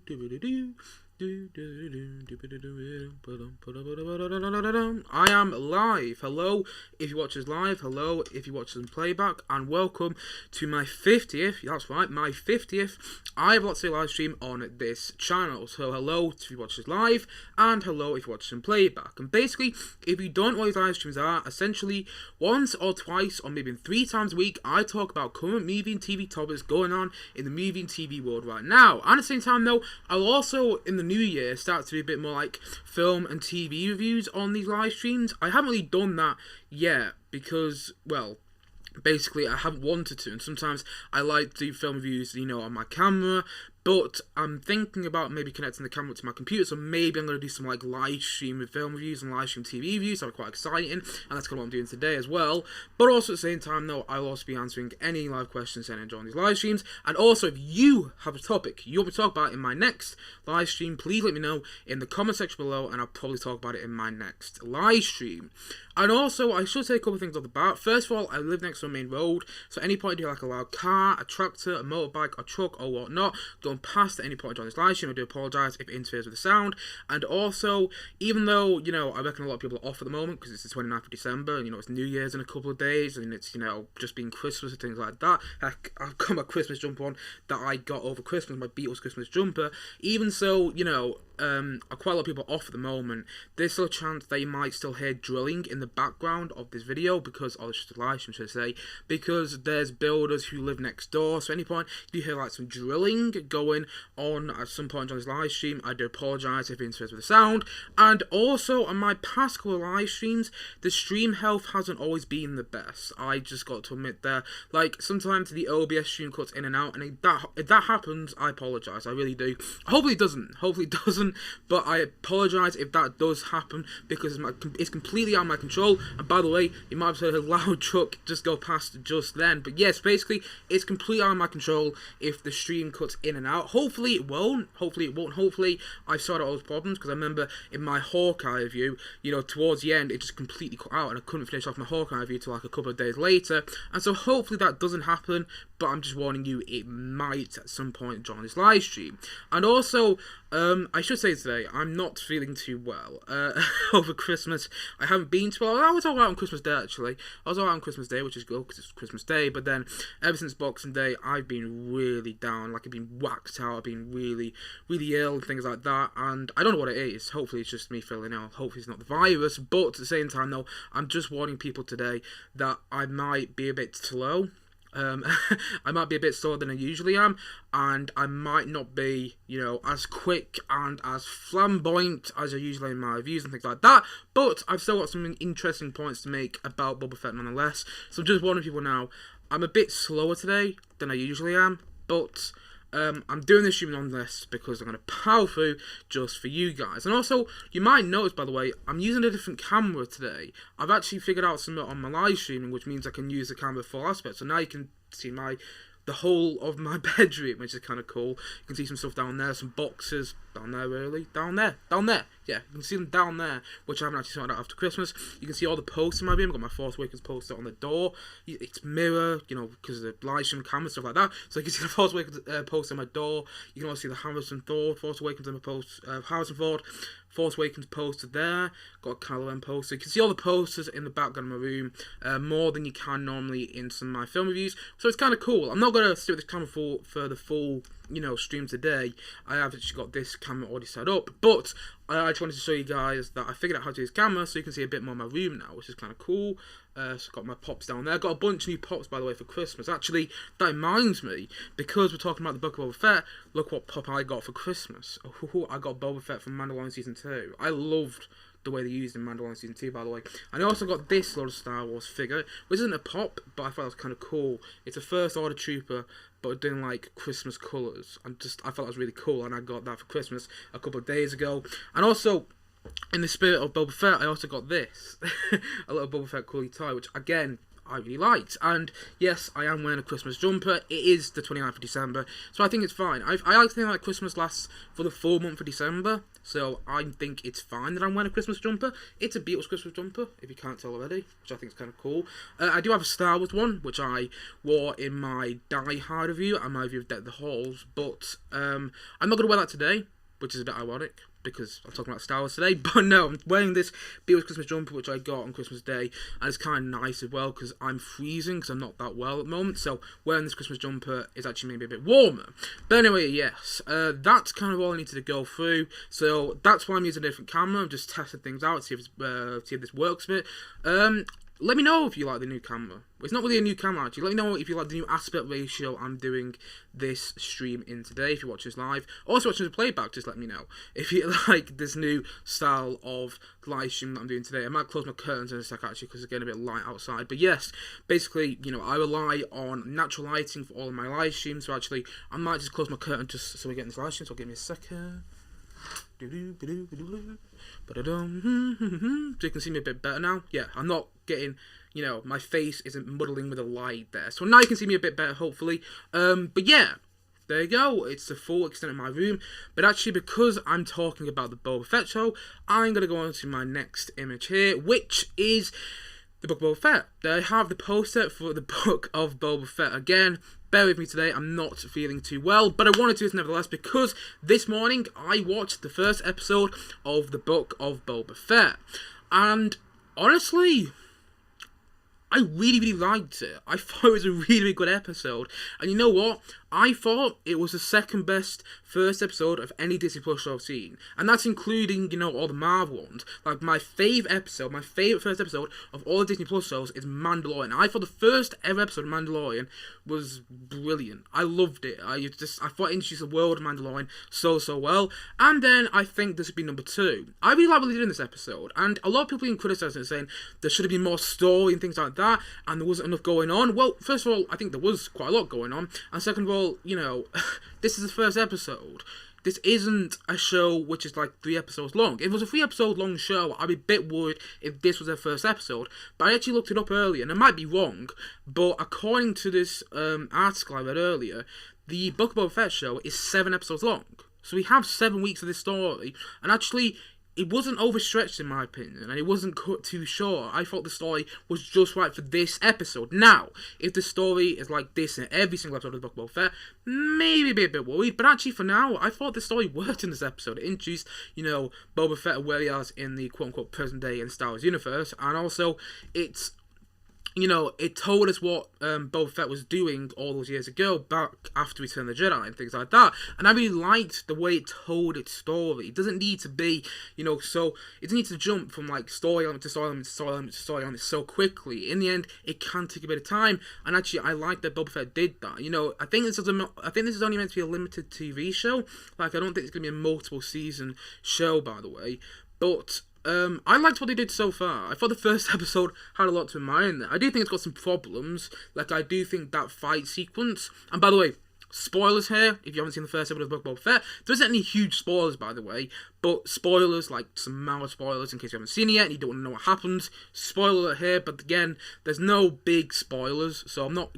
I am live. Hello if you watch us live, hello if you watch us in playback, and welcome to my 50th, that's right, my 50th I Have Lots to Say live stream on this channel. So hello if you watch us live, and hello if you watch us in playback. And basically, if you don't know what these live streams are, essentially once or twice or maybe 3 times a week, I talk about current movie and TV topics going on in the movie and TV world right now. And at the same time though, I'll also in the new year start to be a bit more like film and TV reviews on these live streams. I haven't really done that yet because, well, basically I haven't wanted to, and sometimes I like to do film reviews, you know, on my camera, but I'm thinking about maybe connecting the camera to my computer, so maybe I'm going to do some like live stream film reviews and live stream TV reviews. That'll be quite exciting, and that's kind of what I'm doing today as well. But also at the same time though, I'll also be answering any live questions sent in during these live streams. And also, if you have a topic you want me to talk about in my next live stream, please let me know in the comment section below, and I'll probably talk about it in my next live stream. And also, I should say a couple of things off the bat. First of all, I live next to a main road, so at any point I do like a loud car, a tractor, a motorbike, a truck, or whatnot going past at any point during this live stream, I do apologise if it interferes with the sound. And also, even though, you know, I reckon a lot of people are off at the moment because it's the 29th of December, and, you know, it's New Year's in a couple of days, and it's, you know, just being Christmas and things like that. Heck, I've got my Christmas jumper on that I got over Christmas, my Beatles Christmas jumper. Even so, you know, quite a lot of people are off at the moment. There's still a chance they might still hear drilling in the background of this video because, or it's just a live stream, should I say, because there's builders who live next door. So at any point if you hear like some drilling going on at some point on this live stream, I do apologise if it interferes with the sound. And also on my past couple of live streams, the stream health hasn't always been the best. I just got to admit there, like sometimes the OBS stream cuts in and out, and if that happens, I apologise, I really do. Hopefully it doesn't, but I apologise if that does happen because it's completely out of my control. And by the way, you might have heard a loud truck just go past just then. But yes, basically, it's completely out of my control if the stream cuts in and out. Hopefully it won't. Hopefully I've sorted out those problems, because I remember in my Hawkeye review, you know, towards the end, it just completely cut out and I couldn't finish off my Hawkeye review till like a couple of days later. And so hopefully that doesn't happen, but I'm just warning you, it might at some point during this live stream. And also, I should say today, I'm not feeling too well. Over Christmas, I haven't been too well. I was alright on Christmas Day, actually. I was alright on Christmas Day, which is good, because it's Christmas Day, but then, ever since Boxing Day, I've been really down, like I've been whacked out, I've been really, really ill, and things like that, and I don't know what it is. Hopefully it's just me feeling ill, hopefully it's not the virus, but at the same time, though, I'm just warning people today that I might be a bit slow. I might be a bit slower than I usually am, and I might not be, you know, as quick and as flamboyant as I usually am in my reviews and things like that, but I've still got some interesting points to make about Boba Fett nonetheless. So I'm just warning people now, I'm a bit slower today than I usually am, but I'm doing this stream nonetheless because I'm going to power through just for you guys. And also, you might notice, by the way, I'm using a different camera today. I've actually figured out something on my live streaming, which means I can use the camera full aspect. So now you can see the whole of my bedroom, which is kind of cool. You can see some stuff down there, some boxes down there, really. Down there. Yeah, you can see them down there, which I haven't actually sorted out after Christmas. You can see all the posts in my room. I've got my Force Awakens poster on the door. It's mirror, you know, because of the live stream camera, stuff like that. So you can see the Force Awakens poster on my door. You can also see the Harrison Ford Force Awakens on my post, Harrison Ford Force Awakens poster there. Got a Kylo Ren poster. You can see all the posters in the background of my room, more than you can normally in some of my film reviews. So it's kind of cool. I'm not going to stick with this camera for the full, you know, stream today. I have actually got this camera already set up, but I just wanted to show you guys that I figured out how to use camera so you can see a bit more of my room now, which is kind of cool. So I've got my pops down there. Got a bunch of new pops, by the way, for Christmas. Actually, that reminds me, because we're talking about the book of Boba Fett, look what pop I got for Christmas. Oh, I got Boba Fett from Mandalorian Season 2. I loved the way they used in Mandalorian Season 2, by the way. And I also got this little Star Wars figure, which isn't a pop, but I thought it was kind of cool. It's a First Order Trooper, but doing like Christmas colours. I thought it was really cool, and I got that for Christmas a couple of days ago. And also, in the spirit of Boba Fett, I also got this, a little Boba Fett coolie tie, which again, I really liked. And yes, I am wearing a Christmas jumper. It is the 29th of December, so I think it's fine. I like to think that Christmas lasts for the full month of December, so I think it's fine that I'm wearing a Christmas jumper. It's a Beatles Christmas jumper, if you can't tell already, which I think is kind of cool. I do have a Star Wars one, which I wore in my Die Hard review and my review of Dead the Halls, but I'm not going to wear that today, which is a bit ironic, because I'm talking about Star Wars today, but no, I'm wearing this Beatles Christmas jumper, which I got on Christmas Day, and it's kind of nice as well, because I'm freezing, because I'm not that well at the moment, so wearing this Christmas jumper is actually maybe a bit warmer. But anyway, yes, that's kind of all I needed to go through, so that's why I'm using a different camera. I'm just testing things out, see if this works a bit. Let me know if you like the new camera. It's not really a new camera, actually. Let me know if you like the new aspect ratio I'm doing this stream in today, if you watch this live. Also, watching the playback, just let me know if you like this new style of live stream that I'm doing today. I might close my curtains in a sec, actually, because it's getting a bit light outside. But yes, basically, I rely on natural lighting for all of my live streams. So actually, I might just close my curtain just so we get in this live stream. So give me a second. So you can see me a bit better now. Yeah, I'm not getting, my face isn't muddling with the light there. So now you can see me a bit better, hopefully. But yeah, there you go. It's the full extent of my room. But actually, because I'm talking about the Boba Fett show, I'm going to go on to my next image here, which is the book of Boba Fett. They have the poster for the book of Boba Fett. Again, bear with me today, I'm not feeling too well, but I wanted to do this nevertheless because this morning I watched the first episode of the book of Boba Fett. And honestly, I really, really liked it. I thought it was a really, really good episode. And you know what? I thought it was the second best first episode of any Disney Plus show I've seen. And that's including, all the Marvel ones. Like, my favourite first episode of all the Disney Plus shows is Mandalorian. I thought the first ever episode of Mandalorian was brilliant. I loved it. I thought it introduced the world of Mandalorian so well. And then I think this would be number 2. I really like what they did in this episode. And a lot of people have been criticising it, saying there should have been more story and things like that, and there wasn't enough going on. Well, first of all, I think there was quite a lot going on. And second of all, this is the first episode. This isn't a show which is like 3 episodes long. If it was a 3 episode long show, I'd be a bit worried if this was their first episode. But I actually looked it up earlier, and I might be wrong, but according to this article I read earlier, the Book of Boba Fett show is 7 episodes long. So we have 7 weeks of this story, and actually, it wasn't overstretched in my opinion, and it wasn't cut too short. I thought the story was just right for this episode. Now, if the story is like this in every single episode of the Book of Boba Fett, maybe be a bit worried. But actually, for now, I thought the story worked in this episode. It introduced, Boba Fett and where he is in the quote-unquote present day in Star Wars universe, and also, it's it told us what Boba Fett was doing all those years ago, back after Return of the Jedi and things like that. And I really liked the way it told its story. It doesn't need to be, so it doesn't need to jump from like story element to story element to story element to story element so quickly. In the end, it can take a bit of time. And actually, I like that Boba Fett did that. I think this is only meant to be a limited TV show. Like, I don't think it's going to be a multiple season show, by the way. But I liked what they did so far. I thought the first episode had a lot to admire in there. I do think it's got some problems. Like, I do think that fight sequence... And by the way, spoilers here, if you haven't seen the first episode of the Book of Boba Fett. There isn't any huge spoilers, by the way. But spoilers, like some mild spoilers, in case you haven't seen it yet and you don't want to know what happens. Spoiler alert here, but again, there's no big spoilers. So I'm not,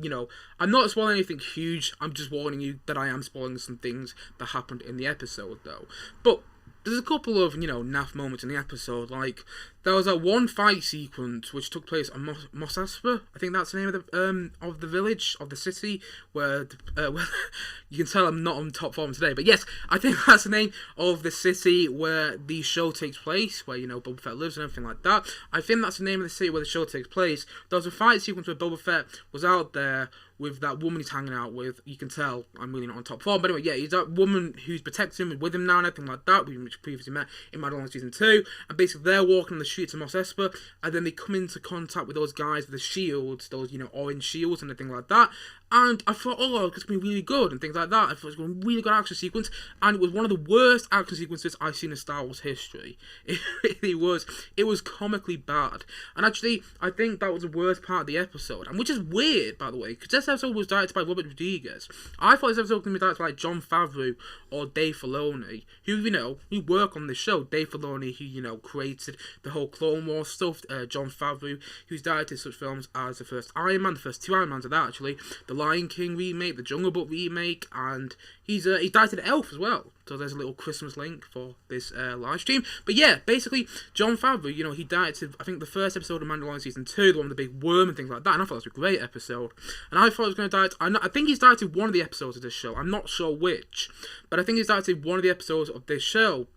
I'm not spoiling anything huge. I'm just warning you that I am spoiling some things that happened in the episode, though. But there's a couple of, naff moments in the episode. Like, there was that one fight sequence which took place on Mos Espa. I think that's the name of the village, of the city, where you can tell I'm not on top form today. But yes, I think that's the name of the city where the show takes place, where, Boba Fett lives and everything like that. I think that's the name of the city where the show takes place. There was a fight sequence where Boba Fett was out there with that woman he's hanging out with. You can tell I'm really not on top form. But anyway, yeah, he's that woman who's protecting him with him now and everything like that, which previously met in Mandalorian Season 2. And basically, they're walking on the streets of Mos Espa, and then they come into contact with those guys with the shields, those, orange shields and everything like that. And I thought, oh, it's going to be really good and things like that. I thought it was going to be a really good action sequence. And it was one of the worst action sequences I've seen in Star Wars history. It really was. It was comically bad. And actually, I think that was the worst part of the episode. And which is weird, by the way, because this episode was directed by Robert Rodriguez. I thought this episode was going to be directed by like Jon Favreau or Dave Filoni, who work on this show. Dave Filoni, who, created the whole Clone Wars stuff. Jon Favreau, who's directed such films as the first Iron Man, the first two Iron Mans of that, actually. The Lion King remake, the Jungle Book remake, and he's directed Elf as well. So there's a little Christmas link for this live stream. But yeah, basically, Jon Favreau, he directed, I think, the first episode of Mandalorian Season 2, the one with the big worm and things like that, and I thought it was a great episode. And I thought he was going to direct, I think he's directed one of the episodes of this show, I'm not sure which, but I think he's directed one of the episodes of this show.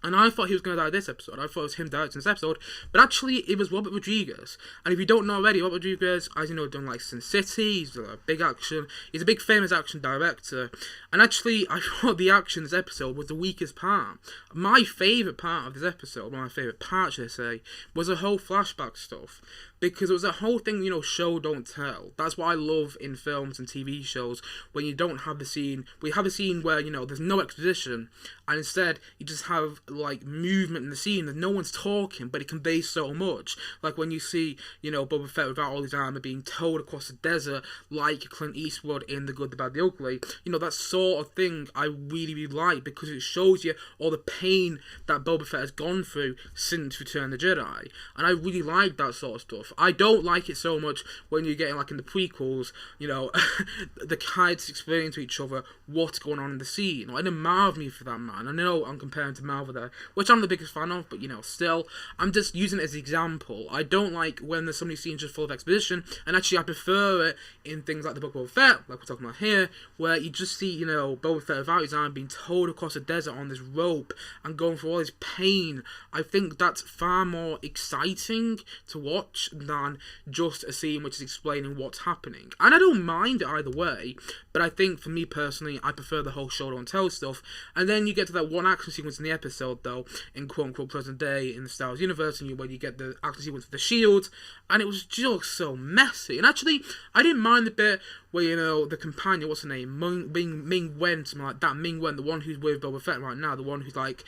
And I thought he was going to direct this episode. I thought it was him directing this episode. But actually, it was Robert Rodriguez. And if you don't know already, Robert Rodriguez, as you know, done like Sin City. He's done big action. He's a big famous action director. And actually, I thought the action in this episode was the weakest part. My favourite part of this episode, one of my favourite parts, should I say, was the whole flashback stuff. Because it was a whole thing, show, don't tell. That's what I love in films and TV shows, when you don't have the scene, we have a scene where, there's no exposition, and instead, you just have, like, movement in the scene, and no one's talking, but it conveys so much. Like, when you see, Boba Fett without all his armor being towed across the desert, like Clint Eastwood in The Good, the Bad, the Ugly, that sort of thing I really, really like, because it shows you all the pain that Boba Fett has gone through since Return of the Jedi, and I really like that sort of stuff. I don't like it so much when you're getting, like, in the prequels, the kids explaining to each other what's going on in the scene. I didn't Marvel me for that, man. I know I'm comparing to Marvel there, which I'm the biggest fan of, but, still, I'm just using it as an example. I don't like when there's so many scenes just full of exposition, and actually I prefer it in things like the Book of Boba Fett, like we're talking about here, where you just see, Boba Fett without his arm being towed across the desert on this rope and going through all this pain. I think that's far more exciting to watch than just a scene which is explaining what's happening. And I don't mind it either way, but I think for me personally, I prefer the whole show don't tell stuff. And then you get to that one action sequence in the episode, though, in quote-unquote present day in the Star Wars universe, and when you get the action sequence with the shield, and it was just so messy. And actually, I didn't mind the bit where, the companion, what's her name, Ming Wen, something like that, Ming Wen, the one who's with Boba Fett right now, the one who's like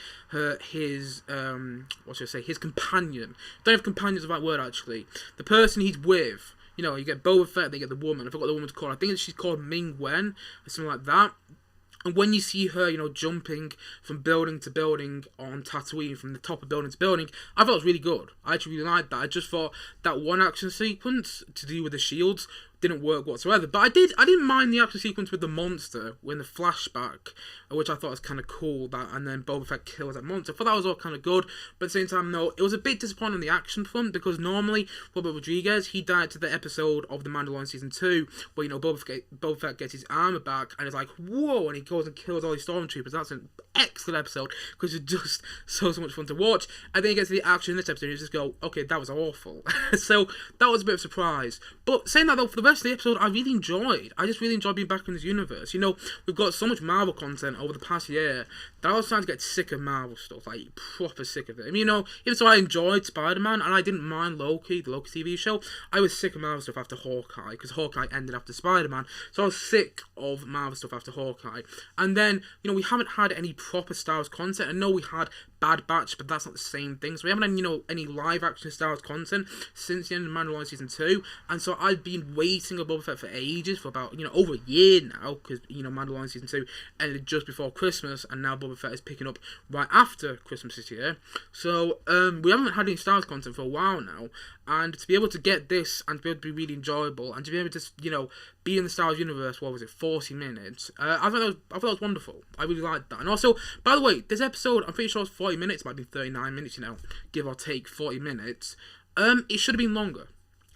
his companion. Don't have companion's the right word, actually. The person he's with, you get Boba Fett, they get the woman, I forgot the woman's called, I think she's called Ming Wen, or something like that. And when you see her, jumping from building to building on Tatooine, from the top of building to building, I thought it was really good. I actually really liked that. I just thought that one action sequence to do with the shields didn't work whatsoever. But I didn't mind the action sequence with the monster, in the flashback, which I thought was kind of cool, and then Boba Fett kills that monster. I thought that was all kind of good, but at the same time, no, it was a bit disappointing on the action front, because normally, Robert Rodriguez, he directed the episode of The Mandalorian Season 2, where, Boba Fett gets his armor back, and it's like, whoa, and he goes and kills all these stormtroopers. That's an excellent episode, because it's just so much fun to watch. And then he gets to the action in this episode, and you just go, okay, that was awful. So, that was a bit of a surprise. But saying that, though, for the rest of the episode, I really enjoyed. I just really enjoyed being back in this universe. We've got so much Marvel content over the past year that I was starting to get sick of Marvel stuff, like proper sick of it. I mean, even so I enjoyed Spider-Man, and I didn't mind Loki, the Loki TV show, I was sick of Marvel stuff after Hawkeye, because Hawkeye ended after Spider-Man, so I was sick of Marvel stuff after Hawkeye. And then, we haven't had any proper Star Wars content. I know we had Bad Batch, but that's not the same thing. So we haven't had, any live action Star Wars content since the end of Mandalorian Season 2. And so I've been waiting on Boba Fett for ages, for about, over a year now, because, Mandalorian Season 2 ended just before Christmas, and now Boba Fett is picking up right after Christmas this year. So, we haven't had any Star Wars content for a while now, and to be able to get this, and to be able to be really enjoyable, and to be able to, be in the Star Wars universe, 40 minutes, I thought that was wonderful. I really liked that. And also, by the way, this episode, I'm pretty sure it's 40 minutes, might be 39 minutes, give or take 40 minutes. It should have been longer.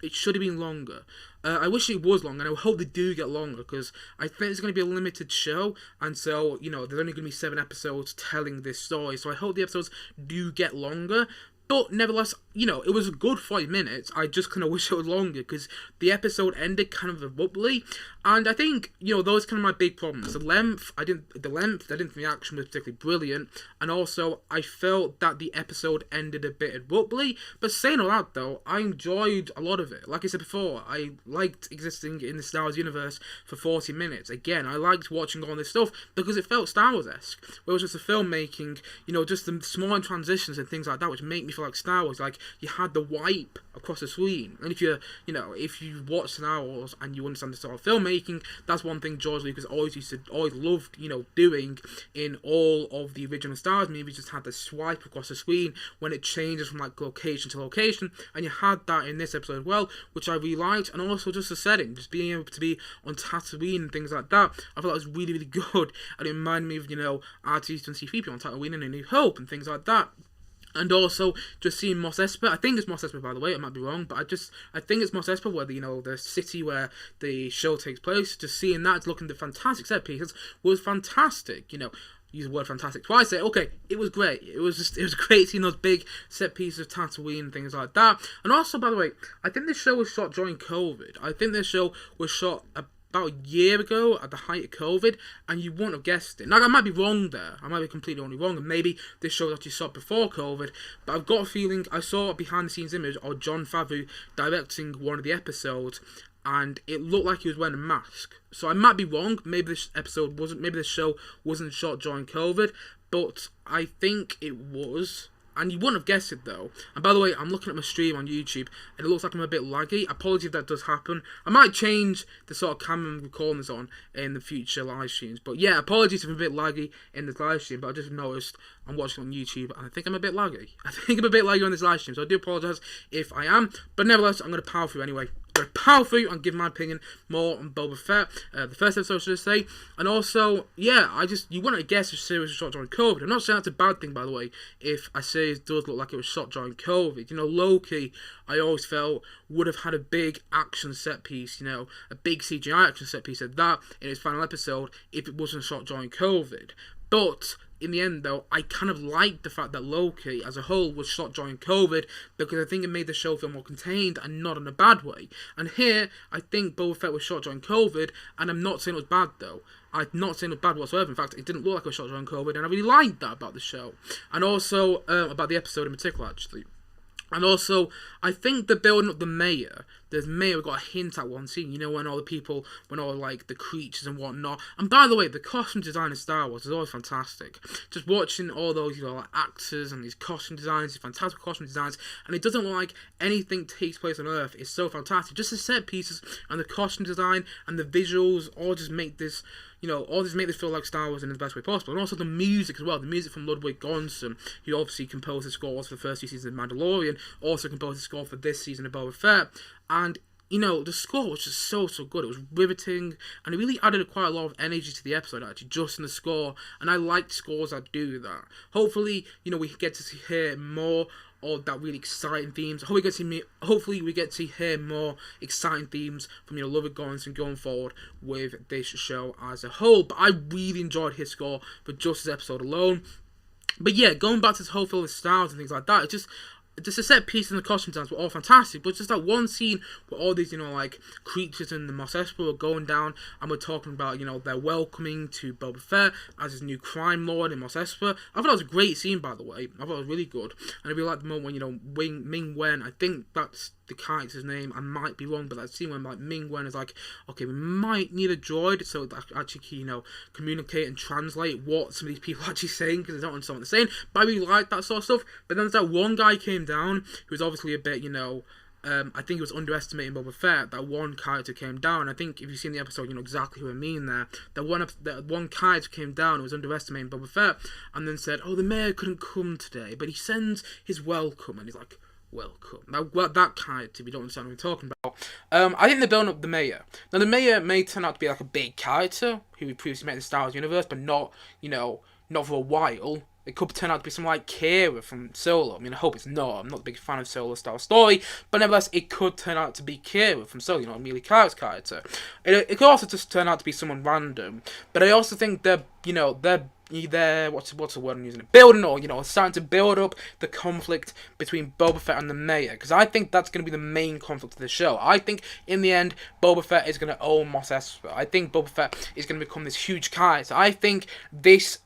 It should have been longer. I wish it was longer, and I hope they do get longer, because I think it's going to be a limited show, and so, there's only going to be 7 episodes telling this story, so I hope the episodes do get longer. But nevertheless, it was a good 40 minutes. I just kind of wish it was longer, because the episode ended kind of abruptly, And I think, those are kind of my big problems. The length, I didn't think the action was particularly brilliant, and also I felt that the episode ended a bit abruptly. But saying all that though, I enjoyed a lot of it. Like I said before, I liked existing in the Star Wars universe for 40 minutes. Again, I liked watching all this stuff because it felt Star Wars-esque. Where it was just the filmmaking, just the small transitions and things like that, which make me feel like Star Wars. Like, you had the wipe across the screen. And if you watch Star Wars and you understand the sort of filmmaking, that's one thing George Lucas always loved, doing in all of the original Star Wars movies. Just had the swipe across the screen when it changes from like location to location, and you had that in this episode as well, which I really liked. And also just the setting, just being able to be on Tatooine and things like that, I thought that was really, really good. And it reminded me of R2 and C-3PO on Tatooine and A New Hope and things like that. And also, just seeing Mos Espa, I think it's Mos Espa, by the way, I might be wrong, but I think it's Mos Espa, where the city where the show takes place. Just seeing that, looking at the fantastic set pieces, was fantastic. Use the word fantastic twice there. Okay, it was great. It was great seeing those big set pieces of Tatooine and things like that. And also, by the way, I think this show was shot during COVID. I think this show was shot about a year ago at the height of COVID, and you wouldn't have guessed it. Now, I might be wrong there. I might be completely wrong, and maybe this show was actually shot before COVID, but I've got a feeling I saw a behind-the-scenes image of Jon Favreau directing one of the episodes, and it looked like he was wearing a mask. So I might be wrong. Maybe this show wasn't shot during COVID, but I think it was. And you wouldn't have guessed it though. And by the way, I'm looking at my stream on YouTube, and it looks like I'm a bit laggy. Apologies if that does happen. I might change the sort of camera I'm recording this on in the future live streams. But yeah, apologies if I'm a bit laggy in this live stream, but I just noticed I'm watching on YouTube, and I think I'm a bit laggy. I think I'm a bit laggy on this live stream, so I do apologise if I am. But nevertheless, I'm going to power through anyway. I'm going to power through and give my opinion more on Boba Fett, the first episode, should I say. And also, yeah, you wouldn't have guessed if the series was shot during COVID. I'm not saying that's a bad thing, by the way, if I say it does look like it was shot during COVID. Loki, I always felt, would have had a big action set piece, a big CGI action set piece of that in its final episode if it wasn't shot during COVID. But in the end, though, I kind of liked the fact that Loki, as a whole, was shot during COVID, because I think it made the show feel more contained and not in a bad way. And here, I think Boba Fett was shot during COVID, and I'm not saying it was bad, though. I'm not saying it was bad whatsoever. In fact, it didn't look like it was shot during COVID, and I really liked that about the show. And also, about the episode in particular, actually. And also, I think the building up the mayor, we got a hint at one scene, when all the creatures and whatnot. And by the way, the costume design in Star Wars is always fantastic. Just watching all those, actors and these costume designs, these fantastic costume designs, and it doesn't look like anything takes place on Earth. It's so fantastic. Just the set pieces and the costume design and the visuals all just make this, all just make this feel like Star Wars in the best way possible. And also the music as well. The music from Ludwig Göransson, who obviously composed the scores for the first 2 seasons of Mandalorian, also composed the score for this season of Boba Fett. And, the score was just so good. It was riveting, and it really added quite a lot of energy to the episode, actually, just in the score. And I like scores that do that. Hopefully, we get to hear more of that really exciting themes. Hopefully we get to hear more exciting themes from Ludwig Göransson going forward with this show as a whole. But I really enjoyed his score for just this episode alone. But yeah, going back to this whole feel of styles and things like that, it's just the set piece and the costume designs were all fantastic, but just that one scene where all these, creatures in the Mos Espa were going down, and we're talking about, their welcoming to Boba Fett as his new crime lord in Mos Espa. I thought that was a great scene, by the way. I thought it was really good, and I really liked the moment when, Ming Wen, I think that's the character's name, I might be wrong, but that scene when Ming Wen is like, okay, we might need a droid so that actually can, communicate and translate what some of these people are actually saying, because they don't understand what they're saying. But I really like that sort of stuff. But then there's that one guy came down who was obviously a bit, I think he was underestimating Boba Fett. That one character came down. I think if you've seen the episode, you know exactly who I mean there. That one character came down and was underestimating Boba Fett, and then said, "Oh, the mayor couldn't come today, but he sends his welcome," and he's like, welcome. Now, that character, we don't understand what we're talking about. I think they're building up the mayor. Now, the mayor may turn out to be like a big character who we previously met in the Star Wars universe, but not for a while. It could turn out to be someone like Kira from Solo. I mean, I hope it's not. I'm not a big fan of Solo Star Story, but nevertheless, it could turn out to be Kira from Solo, Amelia Clark's character. It could also just turn out to be someone random. But I also think they're they're what's the word I'm using? Building, or starting to build up the conflict between Boba Fett and the Mayor, because I think that's going to be the main conflict of the show. I think in the end, Boba Fett is going to own Mos Espa. I think Boba Fett is going to become this huge character. I think this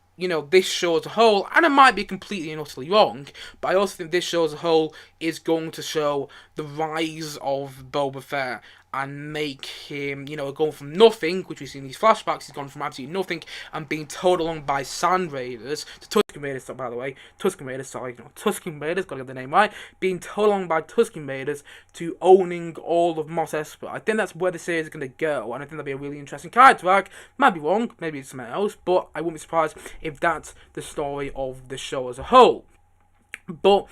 show as a whole, and it might be completely and utterly wrong, but I also think this show as a whole is going to show the rise of Boba Fett and make him, go from nothing, which we see in these flashbacks, he's gone from absolutely nothing and being towed along by Sand Raiders, to Tusken Raiders, by the way, Tusken Raiders, gotta get the name right, being towed along by Tusken Raiders to owning all of Mos Espa. I think that's where the series is going to go, and I think that'll be a really interesting character arc. Might be wrong, maybe it's something else, but I wouldn't be surprised if that's the story of the show as a whole. But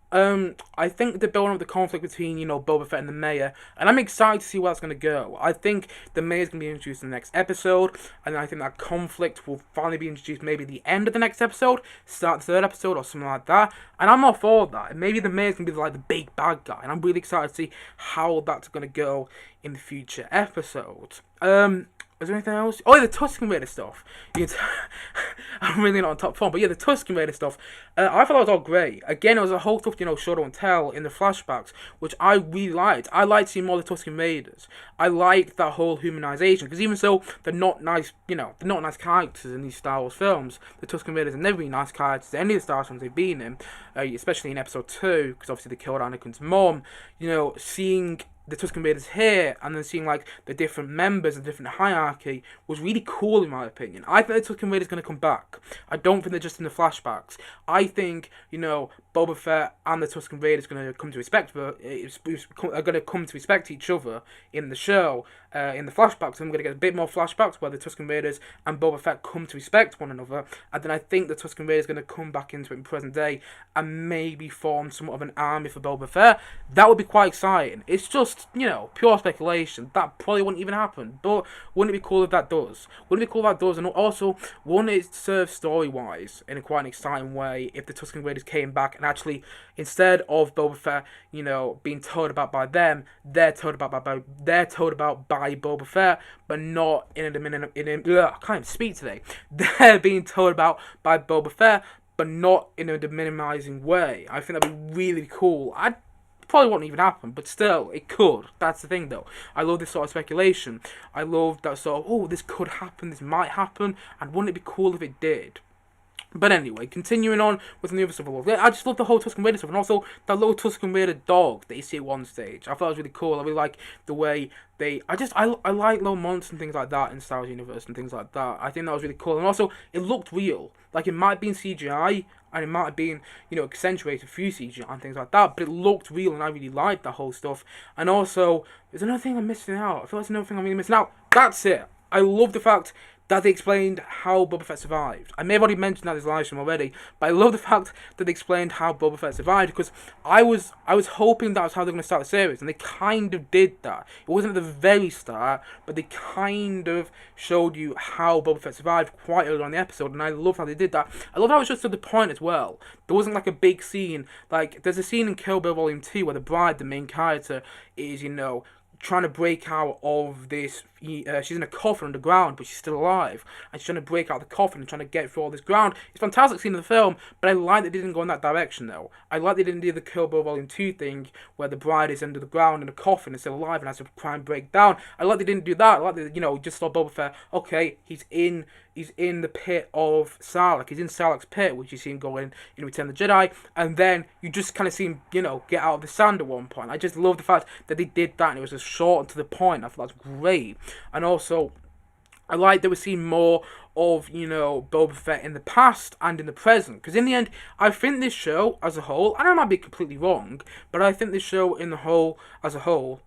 I think they're building up the conflict between, Boba Fett and the Mayor, and I'm excited to see where that's going to go. I think the Mayor's going to be introduced in the next episode, and I think that conflict will finally be introduced maybe at the end of the next episode, start the third episode, or something like that, and I'm all for that. And maybe the Mayor's going to be, the big bad guy, and I'm really excited to see how that's going to go in the future episodes. Is there anything else? Oh, yeah, the Tusken Raider stuff. I'm really not on top form, but yeah, the Tusken Raider stuff. I thought it was all great. Again, it was a whole stuff, show don't tell in the flashbacks, which I really liked. I liked seeing more of the Tusken Raiders. I liked that whole humanization, because even though they're not nice, they're not nice characters in these Star Wars films, the Tusken Raiders have never been nice characters in any of the Star Wars films they've been in, especially in Episode 2, because obviously they killed Anakin's mom. Seeing the Tusken Raiders here, and then seeing the different members and different hierarchy was really cool in my opinion. I think the Tusken Raiders going to come back. I don't think they're just in the flashbacks. I think Boba Fett and the Tusken Raiders are going to come to respect each other in the show. In the flashbacks, I'm going to get a bit more flashbacks where the Tusken Raiders and Boba Fett come to respect one another, and then I think the Tusken Raiders are going to come back into it in present day and maybe form somewhat of an army for Boba Fett. That would be quite exciting. It's just, pure speculation. That probably wouldn't even happen, but wouldn't it be cool if that does? Wouldn't it be cool if that does? And also, wouldn't it serve story-wise in a quite an exciting way if the Tusken Raiders came back and actually, instead of Boba Fett, being told about by them, they're told about by Boba Fett, but not I can't even speak today. They're being told about by Boba Fett, but not in a minimizing way. I think that'd be really cool. Probably won't even happen, but still, it could. That's the thing, though. I love this sort of speculation. I love that sort of, this could happen, this might happen, and wouldn't it be cool if it did? But anyway, continuing on with the other stuff I love. I just love the whole Tusken Raider stuff, and also that little Tusken Raider dog that you see at one stage. I thought it was really cool. I really like the way I like little monsters and things like that in Star Wars universe and things like that. I think that was really cool, and also it looked real. It might have been CGI, and it might have been, accentuated through CGI and things like that, but it looked real, and I really liked that whole stuff. And also, there's another thing I'm missing out. I feel like there's another thing I'm really missing out. That's it. I love the fact that they explained how Boba Fett survived. I may have already mentioned that in this live stream already, but I love the fact that they explained how Boba Fett survived, because I was hoping that was how they're going to start the series, and they kind of did that. It wasn't at the very start, but they kind of showed you how Boba Fett survived quite early on in the episode, and I love how they did that. I love how it was just to the point as well. There wasn't a big scene. There's a scene in Kill Bill Volume 2 where the bride, the main character, is, trying to break out of this. She's in a coffin underground, but she's still alive, and she's trying to break out of the coffin and trying to get through all this ground. It's a fantastic scene in the film, but I like that they didn't go in that direction, though. I like they didn't do the Kill Bill Volume 2 thing, where the bride is under the ground in a coffin and still alive and has to try and break down. I like they didn't do that. I like that, just saw Boba Fett, okay, he's in the pit of Sarlacc. He's in Sarlacc's pit, which you see him go in Return of the Jedi, and then you just kind of see him, get out of the sand at one point. I just love the fact that they did that, and it was just short and to the point. I thought that's great. And also, I like that we're seeing more of, Boba Fett in the past and in the present. Because in the end, I think this show as a whole, and I might be completely wrong, but I think this show as a whole,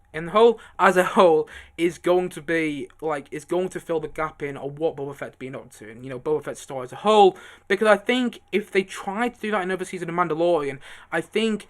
is going to be, is going to fill the gap in of what Boba Fett's been up to, and, Boba Fett's story as a whole. Because I think if they tried to do that in another season of Mandalorian, I think,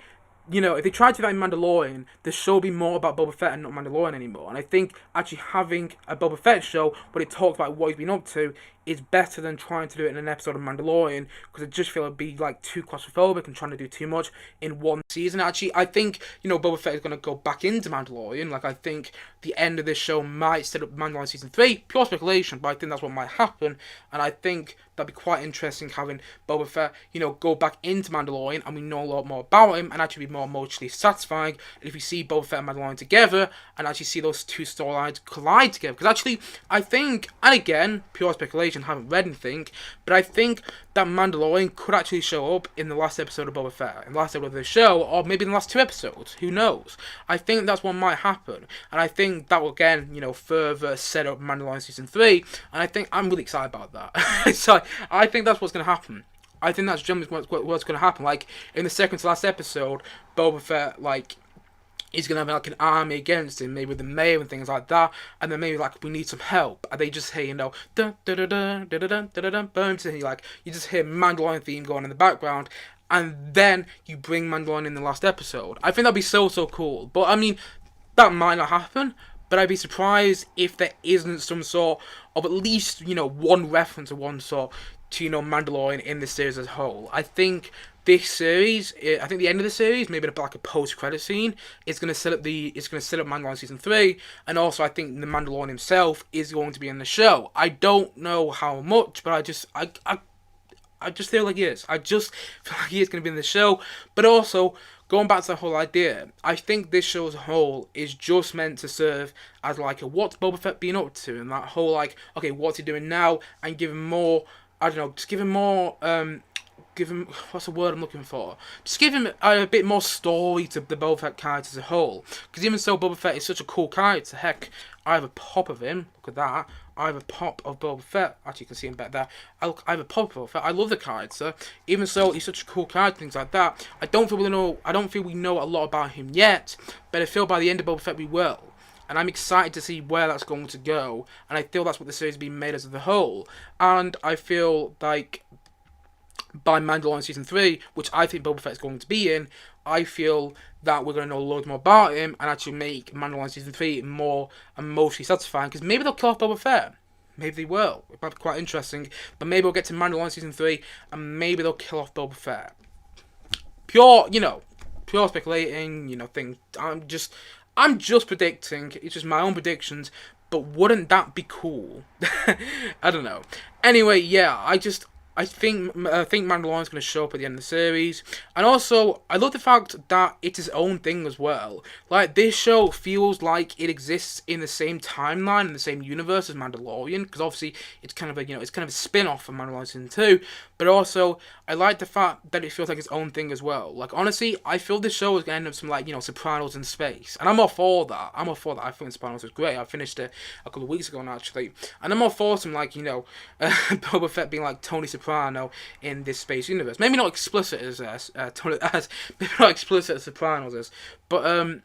if they tried to do that in Mandalorian, the show would be more about Boba Fett and not Mandalorian anymore. And I think actually having a Boba Fett show where it talks about what he's been up to is better than trying to do it in an episode of Mandalorian, because I just feel it'd be too claustrophobic and trying to do too much in one season. Actually, I think, Boba Fett is going to go back into Mandalorian. I think the end of this show might set up Mandalorian Season 3. Pure speculation, but I think that's what might happen. And I think that'd be quite interesting having Boba Fett, go back into Mandalorian and we know a lot more about him and actually be more emotionally satisfying. And if we see Boba Fett and Mandalorian together and actually see those two storylines collide together. Because actually, I think, and again, pure speculation, haven't read anything, but I think that Mandalorian could actually show up in the last episode of Boba Fett, in the last episode of the show, or maybe in the last 2 episodes. Who knows? I think that's what might happen. And I think that will, again, further set up Mandalorian Season 3. And I think I'm really excited about that. So I think that's what's going to happen. I think that's generally what's going to happen. Like, in the second to last episode, Boba Fett, like, he's going to have, like, an army against him, maybe with the mayor and things like that, and then maybe, like, we need some help, and they just hear, dun dun dun dun dun dun dun dun boom, so you just hear Mandalorian theme going in the background, and then you bring Mandalorian in the last episode. I think that'd be so cool, but, I mean, that might not happen, but I'd be surprised if there isn't some sort of at least, one reference of one sort to, Mandalorian in the series as a whole. I think this series, I think the end of the series, maybe like a post-credit scene, is going to set up Mandalorian Season 3, and also I think the Mandalorian himself is going to be in the show. I don't know how much, but I just feel like he is. I just feel like he is going to be in the show, but also, going back to the whole idea, I think this show as a whole is just meant to serve as like a what's Boba Fett been up to, and that whole like, okay, what's he doing now, and give him more, I don't know, just give him more, what's the word I'm looking for? Just give him a bit more story to the Boba Fett character as a whole. Because even so, Boba Fett is such a cool character. Heck, I have a pop of him. Look at that. I have a pop of Boba Fett. Actually, you can see him back there. I have a pop of Boba Fett. I love the character. Even so, he's such a cool character, things like that. I don't feel we know a lot about him yet, but I feel by the end of Boba Fett we will. And I'm excited to see where that's going to go. And I feel that's what the series has been made as a whole. And I feel like by Mandalorian Season 3, which I think Boba Fett is going to be in, I feel that we're going to know loads more about him and actually make Mandalorian Season 3 more emotionally satisfying. Because maybe they'll kill off Boba Fett. Maybe they will. It might be quite interesting. But maybe we'll get to Mandalorian Season 3 and maybe they'll kill off Boba Fett. Pure speculating, thing. I'm just predicting. It's just my own predictions. But wouldn't that be cool? I don't know. Anyway, yeah, I think Mandalorian's going to show up at the end of the series. And also, I love the fact that it's his own thing as well. Like, this show feels like it exists in the same timeline, in the same universe as Mandalorian. Because obviously, it's kind of a spin-off of Mandalorian Season 2. But also, I like the fact that it feels like its own thing as well. Like, honestly, I feel this show is going to end up some, like, Sopranos in space. And I'm all for that. I think Sopranos is great. I finished it a couple of weeks ago now, actually. And I'm all for some, like, Boba Fett being like Tony Soprano in this space universe. Maybe not explicit as maybe not explicit as Sopranos is. But,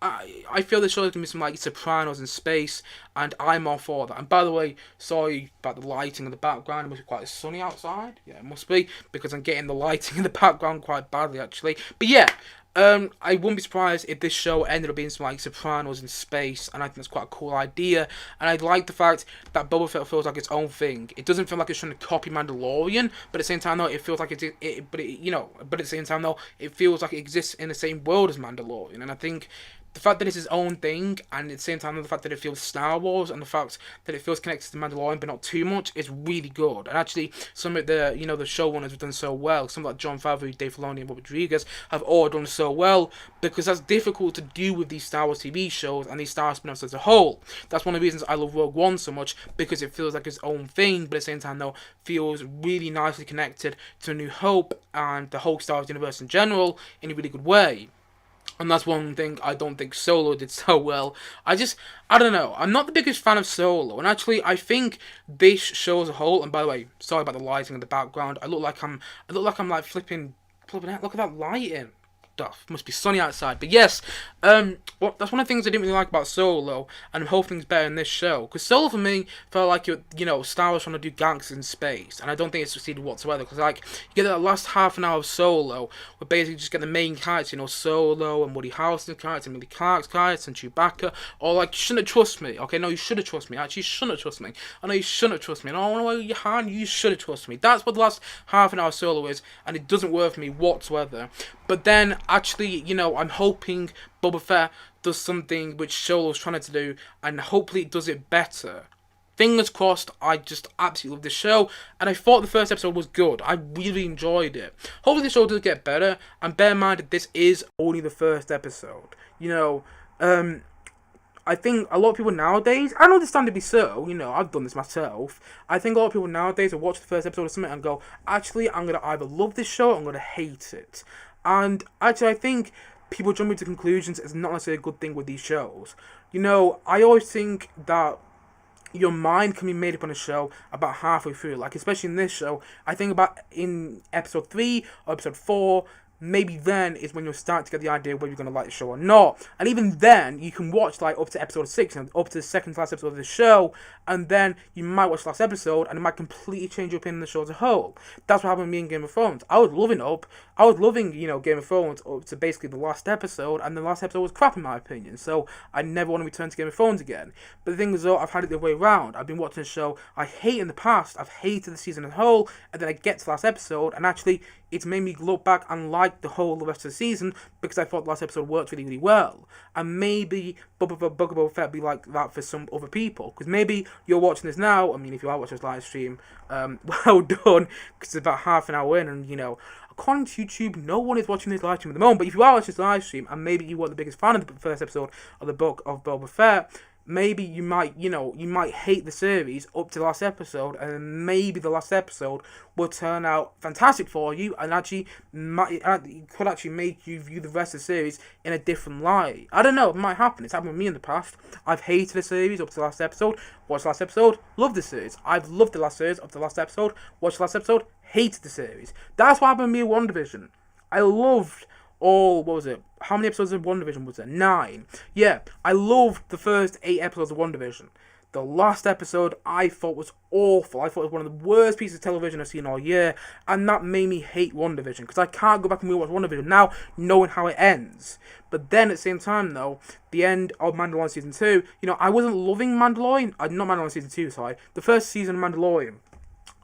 I feel this show is going to be some, like, Sopranos in space, and I'm all for that. And by the way, sorry about the lighting in the background. It must be quite sunny outside. Yeah, it must be, because I'm getting the lighting in the background quite badly, actually. But yeah, I wouldn't be surprised if this show ended up being some, like, Sopranos in space, and I think that's quite a cool idea. And I like the fact that Boba Fett feels like its own thing. It doesn't feel like it's trying to copy Mandalorian, but at the same time, though, it feels like but at the same time, though, it feels like it exists in the same world as Mandalorian. And I think the fact that it's his own thing, and at the same time, the fact that it feels Star Wars, and the fact that it feels connected to Mandalorian, but not too much, is really good. And actually, some of the, the showrunners have done so well. Some like Jon Favreau, Dave Filoni, and Robert Rodriguez have all done so well, because that's difficult to do with these Star Wars TV shows and these Star Wars spin-offs as a whole. That's one of the reasons I love Rogue One so much, because it feels like its own thing, but at the same time, though, feels really nicely connected to A New Hope and the whole Star Wars universe in general in a really good way. And that's one thing I don't think Solo did so well. I don't know. I'm not the biggest fan of Solo. And actually, I think this show as a whole, and by the way, sorry about the lighting in the background. I look like I'm like flipping out. Look at that lighting. Stuff. Must be sunny outside. But yes, that's one of the things I didn't really like about Solo, and I'm hoping it's better in this show. Because Solo, for me, felt like, Star Wars trying to do gangsters in space, and I don't think it succeeded whatsoever. Because, like, you get that last half an hour of Solo, where basically you just get the main characters, Solo, and Woody Harrelson's character, and Emilia Clarke's character, and Chewbacca, all like, you shouldn't trust me. Okay, no, you should have trusted me. Actually, you shouldn't have trusted me. I know you shouldn't have trusted me. And I don't know your hand, you should have trusted me. That's what the last half an hour of Solo is, and it doesn't work for me whatsoever. But then, actually, I'm hoping Boba Fett does something which Solo's trying to do, and hopefully it does it better. fingers crossed. I just absolutely love this show, and I thought the first episode was good. I really enjoyed it. Hopefully the show does get better, and bear in mind that this is only the first episode. I think a lot of people nowadays, I don't understand to be so, I've done this myself. I think a lot of people nowadays will watch the first episode of something and go, actually, I'm going to either love this show or I'm going to hate it. And actually, I think people jumping to conclusions is not necessarily a good thing with these shows. I always think that your mind can be made up on a show about halfway through. Like, especially in this show, I think about in episode 3 or episode 4, maybe then is when you'll start to get the idea whether you're going to like the show or not. And even then, you can watch like up to episode 6, up to the second to last episode of the show, and then you might watch the last episode, and it might completely change your opinion on the show as a whole. That's what happened to me in Game of Thrones. I was loving Game of Thrones up to basically the last episode, and the last episode was crap in my opinion, so I never want to return to Game of Thrones again. But the thing is though, I've had it the other way around. I've been watching a show I hate in the past, I've hated the season as a whole, and then I get to the last episode, and actually, it's made me look back and like the rest of the season because I thought the last episode worked really, really well. And maybe Boba Fett be like that for some other people. Because maybe you're watching this now. I mean, if you are watching this live stream, well done. Because it's about half an hour in. And, according to YouTube, no one is watching this live stream at the moment. But if you are watching this live stream, and maybe you weren't the biggest fan of the first episode of the book of Boba Fett, maybe you might hate the series up to the last episode, and maybe the last episode will turn out fantastic for you, and it could actually make you view the rest of the series in a different light. I don't know, it might happen. It's happened with me in the past. I've hated the series up to the last episode, watched the last episode, loved the series. I've loved the last series up to the last episode, watched the last episode, hated the series. That's what happened to me with WandaVision. I loved how many episodes of WandaVision was there? 9. Yeah, I loved the first 8 episodes of WandaVision. The last episode I thought was awful. I thought it was one of the worst pieces of television I've seen all year, and that made me hate WandaVision, because I can't go back and rewatch WandaVision now, knowing how it ends. But then, at the same time, though, the end of Mandalorian Season 2, I wasn't loving Mandalorian. Not Mandalorian Season 2, sorry. The first season of Mandalorian,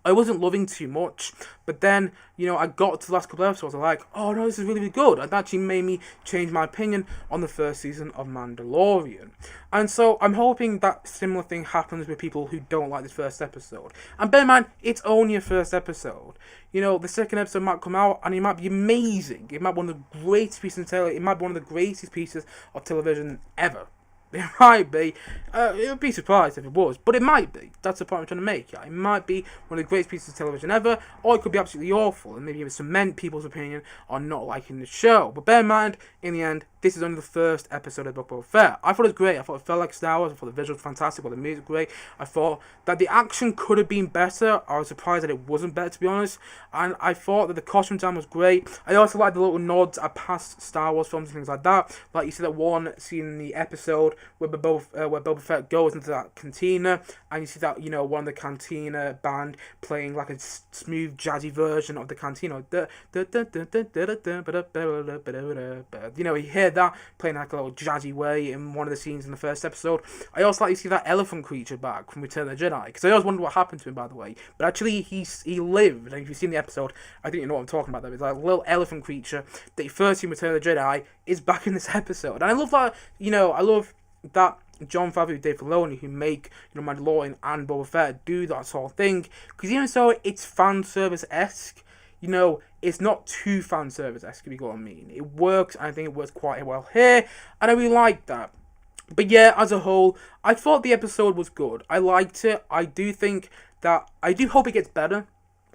I wasn't loving too much, but then, I got to the last couple of episodes, I'm like, oh no, this is really, really good. It actually made me change my opinion on the first season of Mandalorian. And so, I'm hoping that similar thing happens with people who don't like this first episode. And bear in mind, it's only a first episode. The second episode might come out, and it might be amazing. It might be one of the greatest pieces of television. It might be one of the greatest pieces of television ever. It might be. It would be surprised if it was, but it might be. That's the point I'm trying to make. Yeah, it might be one of the greatest pieces of television ever, or it could be absolutely awful, and maybe even cement people's opinion on not liking the show. But bear in mind, in the end, this is only the first episode of Boba Fett. I thought it was great. I thought it felt like Star Wars. I thought the visuals were fantastic. I thought the music was great. I thought that the action could have been better. I was surprised that it wasn't better, to be honest. And I thought that the costume design was great. I also liked the little nods at past Star Wars films and things like that. Like you see that one scene in the episode where Boba Fett goes into that cantina, and you see that, one of the cantina band playing like a smooth jazzy version of the cantina. You hear that playing like a little jazzy way in one of the scenes in the first episode. I also like to see that elephant creature back from Return of the Jedi, because I always wondered what happened to him, by the way. But actually, he lived, and if you've seen the episode, I think you know what I'm talking about. It's like a little elephant creature that you first see in Return of the Jedi is back in this episode. And I love that, I love that Jon Favreau and Dave Filoni, who make Mandalorian and Boba Fett, do that sort of thing, because even so, it's fan service-esque. It's not too fan service-esque, if you know what I mean. It works, and I think it works quite well here, and I really like that. But yeah, as a whole, I thought the episode was good. I liked it. I do hope it gets better.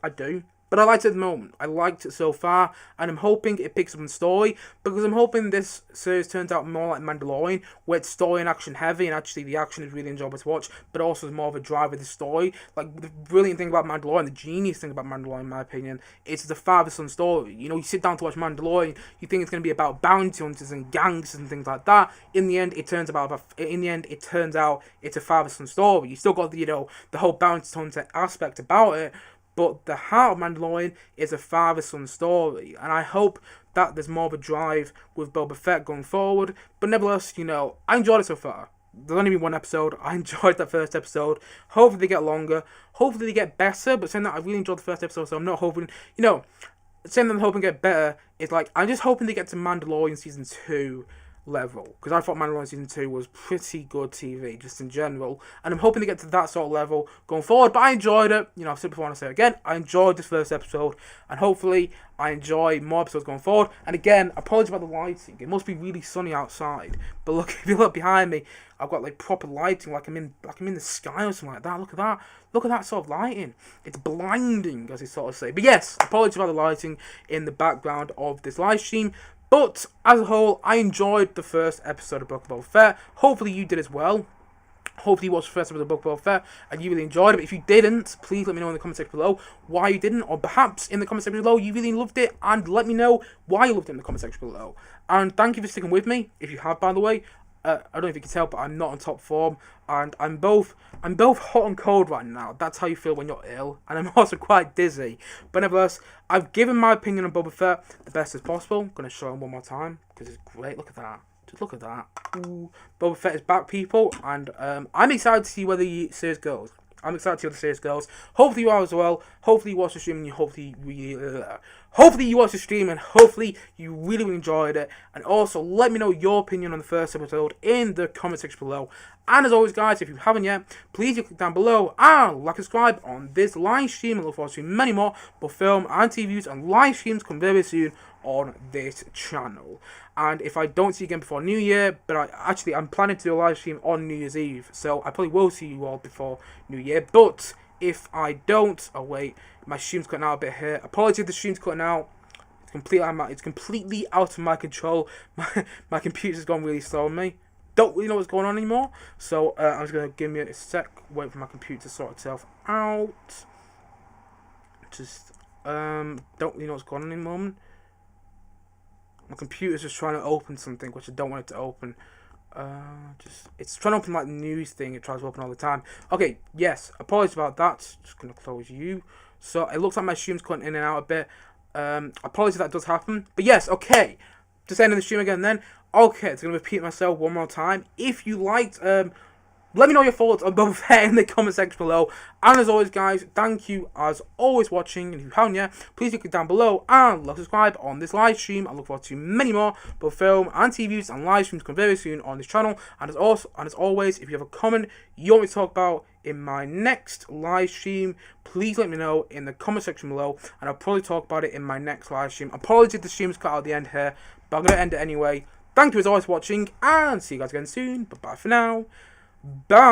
I do. But I liked it at the moment. I liked it so far, and I'm hoping it picks up on story, because I'm hoping this series turns out more like Mandalorian, where it's story and action heavy, and actually the action is really enjoyable to watch, but also there's more of a drive with the story. Like, the brilliant thing about Mandalorian, the genius thing about Mandalorian, in my opinion, is the father-son story. You sit down to watch Mandalorian, you think it's going to be about bounty hunters and gangsters and things like that. In the end, it turns out it's a father-son story. You still got the whole bounty hunter aspect about it, but the heart of Mandalorian is a father-son story, and I hope that there's more of a drive with Boba Fett going forward. But nevertheless, I enjoyed it so far. There's only been one episode. I enjoyed that first episode. Hopefully they get longer. Hopefully they get better, but saying that, I really enjoyed the first episode, so I'm not hoping, saying that I'm hoping to get better is like, I'm just hoping they get to Mandalorian Season 2, level, because I thought Mandalorian Season 2 was pretty good TV, just in general, and I'm hoping to get to that sort of level going forward, but I enjoyed it. You know, I've said it before and I'll say it again, I enjoyed this first episode, and hopefully I enjoy more episodes going forward. And again, apologies about the lighting, it must be really sunny outside, but look, if you look behind me, I've got like proper lighting, like I'm in the sky or something like that. Look at that sort of lighting. It's blinding, as they sort of say. But yes, apologies about the lighting in the background of this live stream. But as a whole, I enjoyed the first episode of Boba Fett. Hopefully you did as well. Hopefully you watched the first episode of Boba Fett and you really enjoyed it. But if you didn't, please let me know in the comment section below why you didn't. Or perhaps in the comment section below you really loved it, and let me know why you loved it in the comment section below. And thank you for sticking with me, if you have, by the way. I don't know if you can tell, but I'm not on top form, and I'm both hot and cold right now. That's how you feel when you're ill, and I'm also quite dizzy. But nevertheless, I've given my opinion on Boba Fett the best as possible. I'm going to show him one more time, because it's great. Look at that. Just look at that. Ooh. Boba Fett is back, people, and I'm excited to see where the series goes. Hopefully you are as well. Hopefully you watch the stream and hopefully you watch the stream and hopefully you really enjoyed it. And also let me know your opinion on the first episode in the comment section below. And as always, guys, if you haven't yet, please click down below and like and subscribe on this live stream. I look forward to many more both film and TV views and live streams come very soon on this channel. And if I don't see you again before New Year, but I'm planning to do a live stream on New Year's Eve, so I probably will see you all before New Year. But if I don't, oh wait, my stream's cutting out a bit here. Apologies if the stream's cutting out. It's completely out of my control. My computer's gone really slow on me. Don't really know what's going on anymore. So I'm just gonna give me a sec, wait for my computer to sort itself out. Just don't really know what's going on in the moment. My computer's just trying to open something which I don't want it to open. It's trying to open like the news thing. It tries to open all the time. Okay, yes, apologies about that. Just gonna close you. So it looks like my stream's cutting in and out a bit. Apologies if that does happen. But yes, okay. Just ending the stream again then. Okay, it's gonna repeat myself one more time. If you liked, let me know your thoughts on Boba Fett in the comment section below. And as always, guys, thank you as always watching. And if you haven't yet, please click down below and like subscribe on this live stream. I look forward to many more both film and TV views and live streams come very soon on this channel. And as always, if you have a comment you want me to talk about in my next live stream, please let me know in the comment section below, and I'll probably talk about it in my next live stream. Apologies if the stream's cut out at the end here, but I'm gonna end it anyway. Thank you as always for watching, and see you guys again soon. But bye for now. Bye.